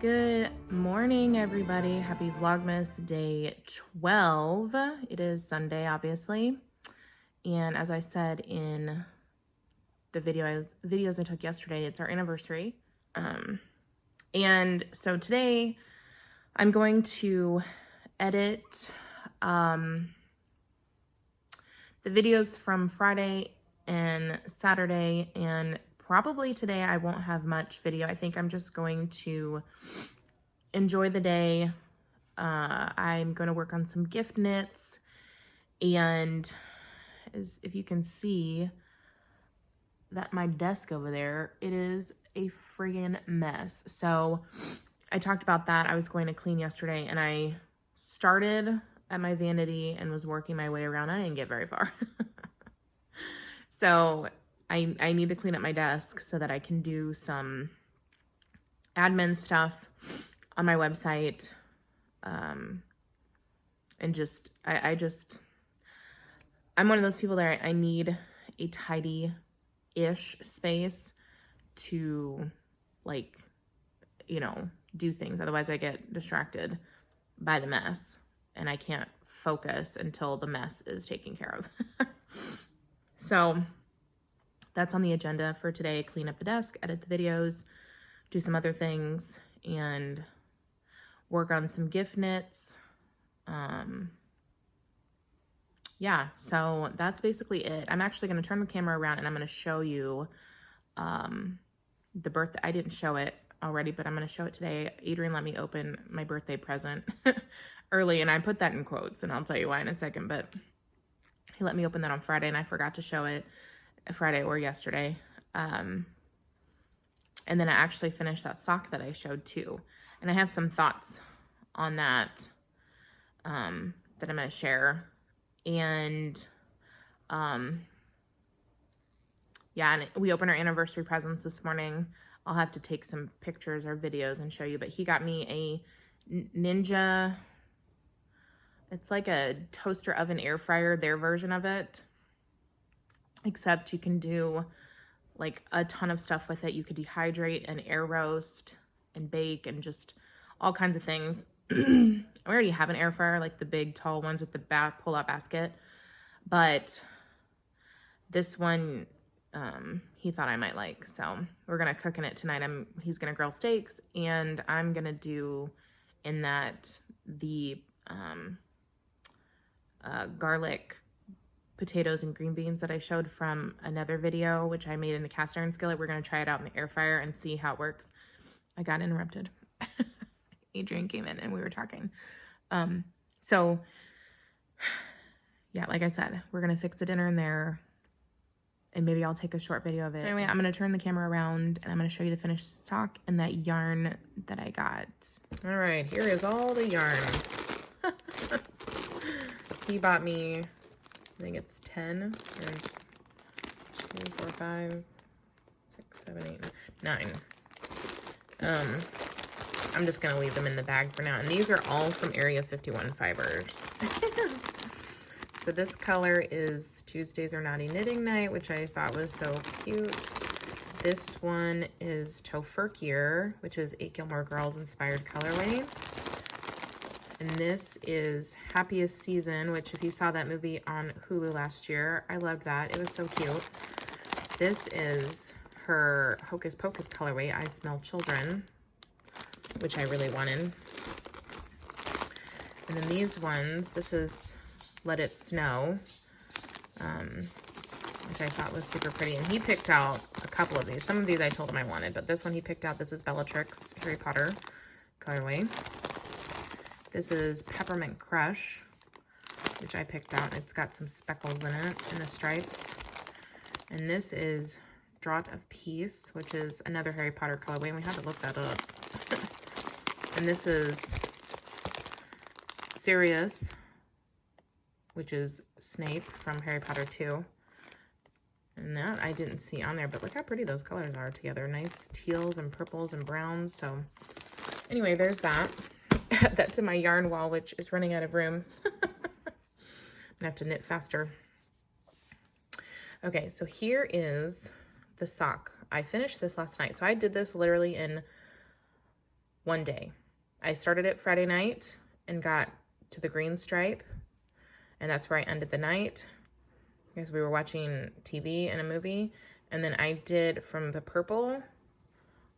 Good morning, everybody. Happy Vlogmas day 12. It is Sunday, obviously. And as I said in the videos I took yesterday, it's our anniversary. And so today I'm going to edit the videos from Friday and Saturday, and probably today I won't have much video. I think I'm just going to enjoy the day. I'm going to work on some gift knits, and if you can see that my desk over there, it is a friggin' mess. So I talked about that. I was going to clean yesterday, and I started at my vanity and was working my way around. I didn't get very far. So I need to clean up my desk so that I can do some admin stuff on my website. And I'm one of those people that I need a tidy-ish space to, like, you know, do things. Otherwise I get distracted by the mess and I can't focus until the mess is taken care of. So that's on the agenda for today. Clean up the desk, edit the videos, do some other things, and work on some gift knits. Yeah, so that's basically it. I'm actually going to turn the camera around and I'm going to show you the birthday. I didn't show it already, but I'm going to show it today. Adrian let me open my birthday present early, and I put that in quotes, and I'll tell you why in a second, but he let me open that on Friday, and I forgot to show it Friday or yesterday. And then I actually finished that sock that I showed too. And I have some thoughts on that that I'm going to share. And yeah, and we opened our anniversary presents this morning. I'll have to take some pictures or videos and show you, but he got me a Ninja. It's like a toaster oven air fryer, their version of it. Except you can do like a ton of stuff with it. You could dehydrate and air roast and bake and just all kinds of things. I already have an air fryer, like the big tall ones with the pull-out basket. But this one, he thought I might like. So we're going to cook in it tonight. He's going to grill steaks, and I'm going to do in that the garlic potatoes and green beans that I showed from another video, which I made in the cast iron skillet. We're going to try it out in the air fryer and see how it works. I got interrupted. Adrian came in and we were talking. So yeah, like I said, we're going to fix the dinner in there, and maybe I'll take a short video of it. So anyway, I'm going to turn the camera around and I'm going to show you the finished sock and that yarn that I got. All right, here is all the yarn. He bought me, I think it's 10. There's 2, 4, 5, 6, 7, 8, 9. I'm just going to leave them in the bag for now. And these are all from Area 51 fibers. So this color is Tuesdays Are Naughty Knitting Night, which I thought was so cute. This one is Tofurkier, which is 8 Gilmore Girls inspired colorway. And this is Happiest Season, which if you saw that movie on Hulu last year, I loved that. It was so cute. This is her Hocus Pocus colorway, I Smell Children, which I really wanted. And then these ones, this is Let It Snow, which I thought was super pretty. And he picked out a couple of these. Some of these I told him I wanted, but this one he picked out. This is Bellatrix Harry Potter colorway. This is Peppermint Crush, which I picked out. It's got some speckles in it, in the stripes. And this is Draught of Peace, which is another Harry Potter colorway, and we had to look that up. And this is Sirius, which is Snape from Harry Potter 2. And that I didn't see on there, but look how pretty those colors are together. Nice teals and purples and browns. So anyway, there's that. Add that to my yarn wall, which is running out of room. I'm gonna have to knit faster. Okay, so here is the sock. I finished this last night. So I did this literally in one day. I started it Friday night and got to the green stripe, and that's where I ended the night because we were watching TV and a movie. And then I did from the purple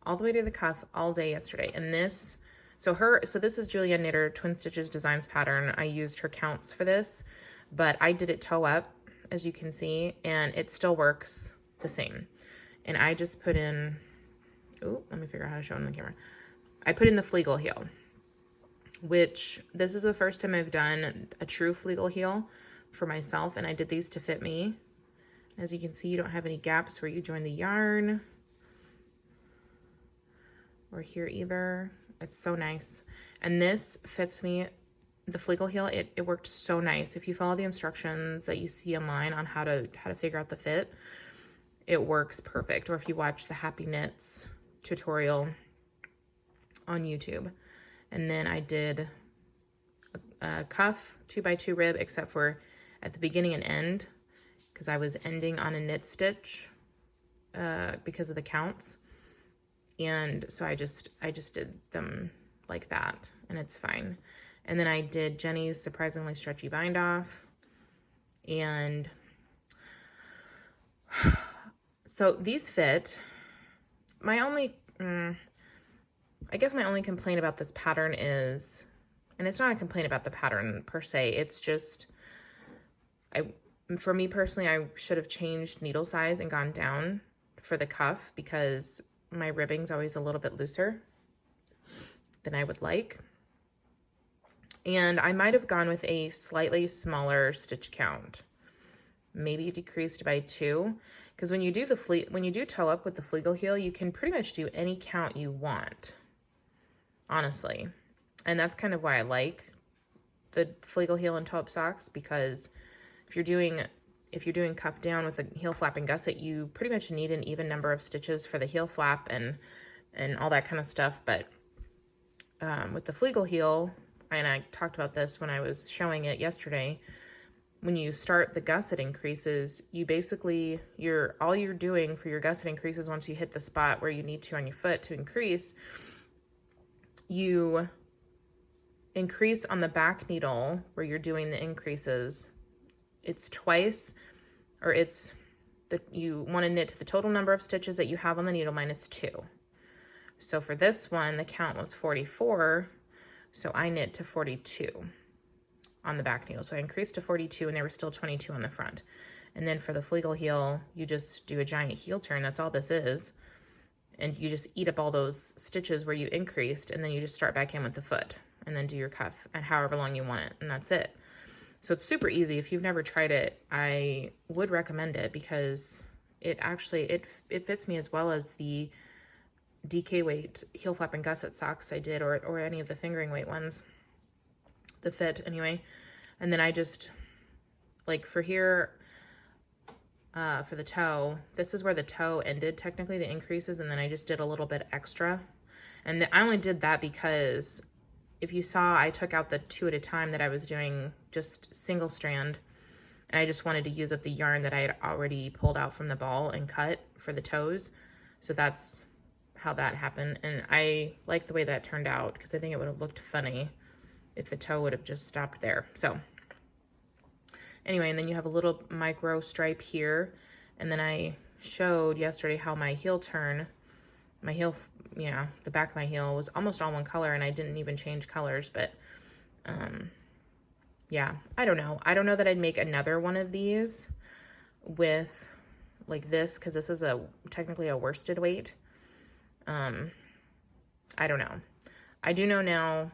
all the way to the cuff all day yesterday. And this, so this is Julia Knitter Twin Stitches Designs pattern. I used her counts for this, but I did it toe up, as you can see, and it still works the same. And I just put in, oh, let me figure out how to show it on the camera. I put in the Flegel heel, which this is the first time I've done a true Flegel heel for myself, and I did these to fit me. As you can see, you don't have any gaps where you join the yarn or here either. It's so nice. And this fits me, the Flegel heel, it worked so nice. If you follow the instructions that you see online on how to figure out the fit, it works perfect. Or if you watch the Happy Knits tutorial on YouTube. And then I did a cuff 2x2 rib, except for at the beginning and end, because I was ending on a knit stitch because of the counts. And so I just did them like that, and it's fine. And then I did Jenny's Surprisingly Stretchy Bind Off. And so these fit. My only, I guess my only complaint about this pattern is, and it's not a complaint about the pattern per se, it's just, for me personally, I should have changed needle size and gone down for the cuff because my ribbing's always a little bit looser than I would like. And I might have gone with a slightly smaller stitch count, maybe decreased by 2, because when you do toe up with the Flegel heel, you can pretty much do any count you want, honestly. And that's kind of why I like the Flegel heel and toe up socks, because if you're doing cuff down with a heel flap and gusset, you pretty much need an even number of stitches for the heel flap and all that kind of stuff. But with the Flegel heel, and I talked about this when I was showing it yesterday, when you start the gusset increases, you basically, all you're doing for your gusset increases, once you hit the spot where you need to on your foot to increase, you increase on the back needle where you're doing the increases. It's twice, or you want to knit to the total number of stitches that you have on the needle minus 2. So for this one, the count was 44, so I knit to 42 on the back needle. So I increased to 42, and there were still 22 on the front. And then for the Flegel heel, you just do a giant heel turn. That's all this is. And you just eat up all those stitches where you increased, and then you just start back in with the foot, and then do your cuff at however long you want it, and that's it. So it's super easy. If you've never tried it, I would recommend it because it actually, it fits me as well as the DK weight heel flap and gusset socks I did, or any of the fingering weight ones. The fit anyway. And then I just, like for here, for the toe, this is where the toe ended, technically, the increases, and then I just did a little bit extra. And I only did that because if you saw, I took out the 2 at a time that I was doing just single strand, and I just wanted to use up the yarn that I had already pulled out from the ball and cut for the toes. So that's how that happened. And I like the way that turned out because I think it would have looked funny if the toe would have just stopped there. So anyway, and then you have a little micro stripe here. And then I showed yesterday how my heel turn, the back of my heel was almost all one color, and I didn't even change colors. But yeah, I don't know. I don't know that I'd make another one of these with like this, because this is technically a worsted weight. I don't know. I do know now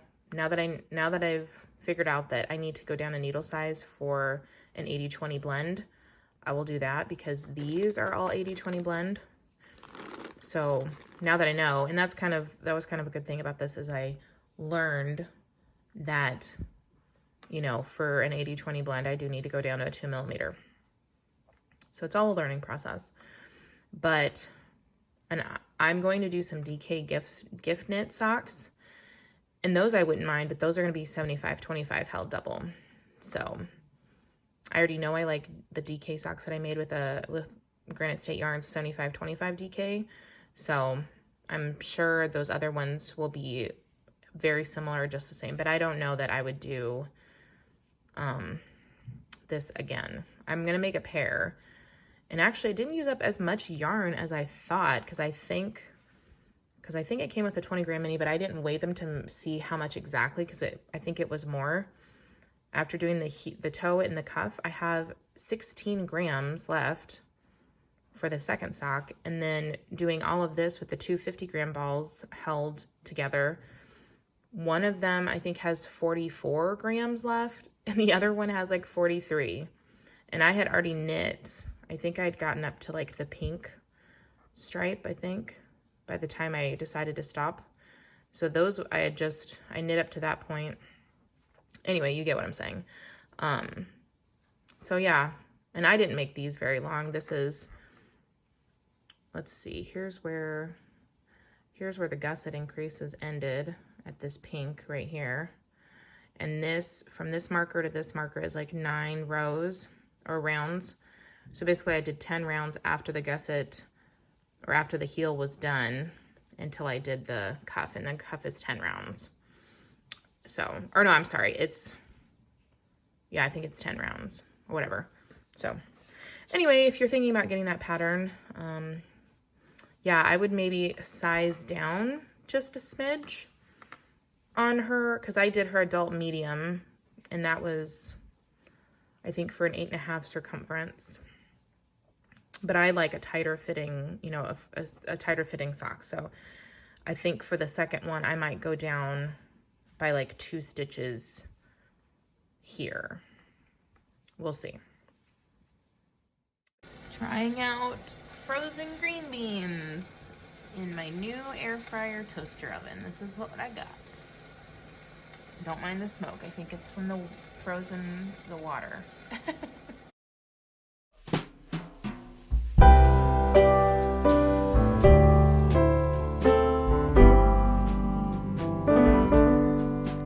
that I've figured out that I need to go down a needle size for an 80-20 blend, I will do that, because these are all 80-20 blend. So now that I know, and that was kind of a good thing about this, is I learned that, for an 80-20 blend, I do need to go down to a 2mm. So it's all a learning process. But, and I'm going to do some DK gift knit socks. And those I wouldn't mind, but those are going to be 75-25 held double. So I already know I like the DK socks that I made with Granite State Yarns 75-25 DK. So I'm sure those other ones will be very similar, just the same, but I don't know that I would do this again. I'm gonna make a pair, and actually I didn't use up as much yarn as I thought, because I think it came with a 20 gram mini, but I didn't weigh them to see how much exactly, because I think it was more. After doing the toe and the cuff, I have 16 grams left for the second sock, and then doing all of this with the two 50-gram balls held together. One of them I think has 44 grams left, and the other one has like 43. And I had already knit, I think I'd gotten up to like the pink stripe, I think, by the time I decided to stop. So those I knit up to that point. Anyway, you get what I'm saying. So yeah, and I didn't make these very long. This is, let's see, here's where the gusset increases ended at this pink right here. And this, from this marker to this marker, is like 9 rows or rounds. So basically I did 10 rounds after the gusset, or after the heel was done, until I did the cuff, and then cuff is 10 rounds. So, or no, I'm sorry, yeah, I think it's 10 rounds, or whatever. So anyway, if you're thinking about getting that pattern, yeah, I would maybe size down just a smidge on her, because I did her adult medium, and that was, I think, for an 8.5 circumference. But I like a tighter fitting, you know, a tighter fitting sock. So I think for the second one, I might go down by like 2 stitches here. We'll see. Trying out frozen green beans in my new air fryer toaster oven. This is what I got. Don't mind the smoke. I think it's from the water.